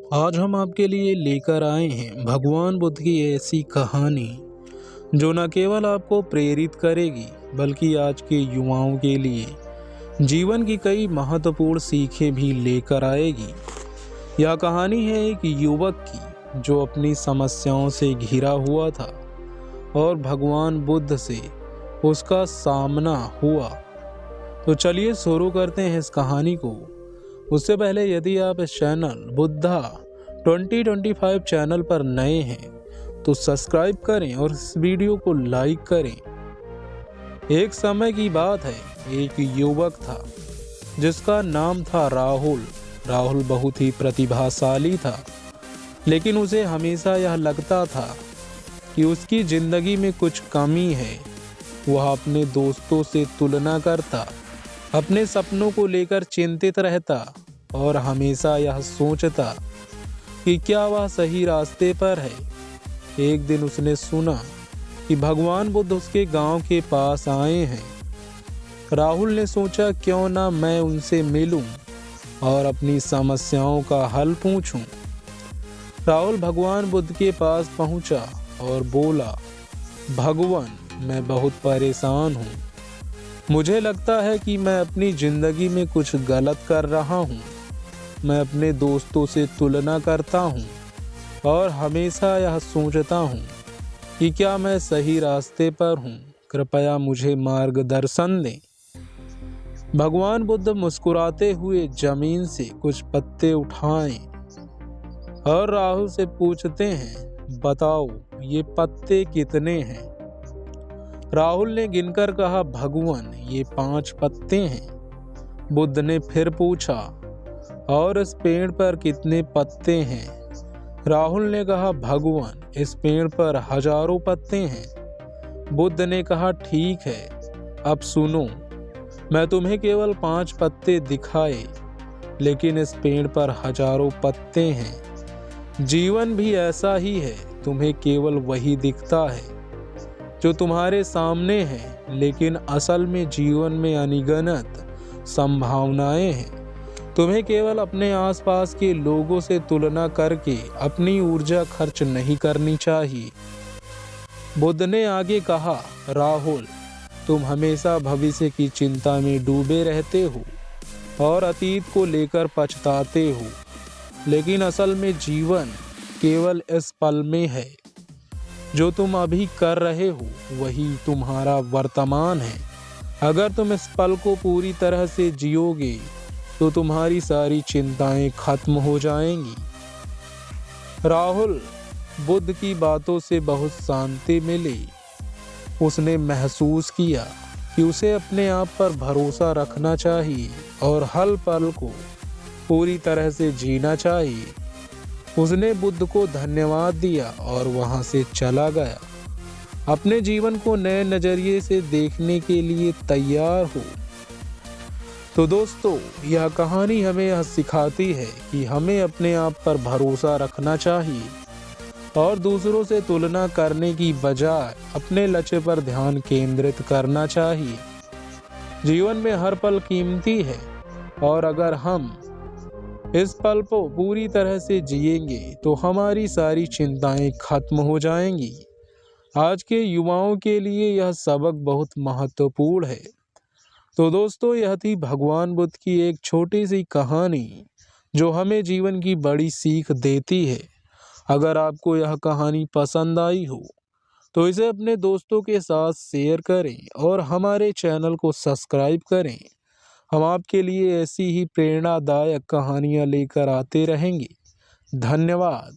आज हम आपके लिए लेकर आए हैं भगवान बुद्ध की ऐसी कहानी जो न केवल आपको प्रेरित करेगी बल्कि आज के युवाओं के लिए जीवन की कई महत्वपूर्ण सीखें भी लेकर आएगी। यह कहानी है एक युवक की जो अपनी समस्याओं से घिरा हुआ था और भगवान बुद्ध से उसका सामना हुआ। तो चलिए शुरू करते हैं इस कहानी को। उससे पहले यदि आप इस चैनल बुद्धा 2025 चैनल पर नए हैं तो सब्सक्राइब करें और इस वीडियो को लाइक करें। एक समय की बात है, एक युवक था जिसका नाम था राहुल। राहुल बहुत ही प्रतिभाशाली था, लेकिन उसे हमेशा यह लगता था कि उसकी जिंदगी में कुछ कमी है। वह अपने दोस्तों से तुलना करता, अपने सपनों को लेकर चिंतित रहता और हमेशा यह सोचता कि क्या वह सही रास्ते पर है। एक दिन उसने सुना कि भगवान बुद्ध उसके गांव के पास आए हैं। राहुल ने सोचा क्यों ना मैं उनसे मिलूं और अपनी समस्याओं का हल पूछूं। राहुल भगवान बुद्ध के पास पहुंचा और बोला, भगवान, मैं बहुत परेशान हूँ। मुझे लगता है कि मैं अपनी ज़िंदगी में कुछ गलत कर रहा हूँ। मैं अपने दोस्तों से तुलना करता हूँ और हमेशा यह सोचता हूँ कि क्या मैं सही रास्ते पर हूँ। कृपया मुझे मार्गदर्शन दें। भगवान बुद्ध मुस्कुराते हुए जमीन से कुछ पत्ते उठाएं और राहुल से पूछते हैं, बताओ ये पत्ते कितने हैं। राहुल ने गिनकर कहा, भगवान, ये 5 पत्ते हैं। बुद्ध ने फिर पूछा, और इस पेड़ पर कितने पत्ते हैं। राहुल ने कहा, भगवान, इस पेड़ पर हजारों पत्ते हैं। बुद्ध ने कहा, ठीक है, अब सुनो, मैं तुम्हें केवल 5 पत्ते दिखाए, लेकिन इस पेड़ पर हजारों पत्ते हैं। जीवन भी ऐसा ही है, तुम्हें केवल वही दिखता है जो तुम्हारे सामने है, लेकिन असल में जीवन में अनगिनत संभावनाएं हैं। तुम्हें केवल अपने आसपास के लोगों से तुलना करके अपनी ऊर्जा खर्च नहीं करनी चाहिए। बुद्ध ने आगे कहा, राहुल, तुम हमेशा भविष्य की चिंता में डूबे रहते हो और अतीत को लेकर पछताते हो, लेकिन असल में जीवन केवल इस पल में है। जो तुम अभी कर रहे हो वही तुम्हारा वर्तमान है। अगर तुम इस पल को पूरी तरह से जियोगे तो तुम्हारी सारी चिंताएं खत्म हो जाएंगी। राहुल बुद्ध की बातों से बहुत शांति मिली। उसने महसूस किया कि उसे अपने आप पर भरोसा रखना चाहिए और हर पल को पूरी तरह से जीना चाहिए। उसने बुद्ध को धन्यवाद दिया और वहां से चला गया। अपने जीवन को नए नजरिए से देखने के लिए तैयार हो। तो दोस्तों, यह कहानी हमें यह सिखाती है कि हमें अपने आप पर भरोसा रखना चाहिए और दूसरों से तुलना करने की बजाय अपने लक्ष्य पर ध्यान केंद्रित करना चाहिए। जीवन में हर पल कीमती है और अगर हम इस पल को पूरी तरह से जिएंगे तो हमारी सारी चिंताएं खत्म हो जाएंगी। आज के युवाओं के लिए यह सबक बहुत महत्वपूर्ण है। तो दोस्तों, यह थी भगवान बुद्ध की एक छोटी सी कहानी जो हमें जीवन की बड़ी सीख देती है। अगर आपको यह कहानी पसंद आई हो तो इसे अपने दोस्तों के साथ शेयर करें और हमारे चैनल को सब्सक्राइब करें। हम आपके लिए ऐसी ही प्रेरणादायक कहानियाँ लेकर आते रहेंगे। धन्यवाद।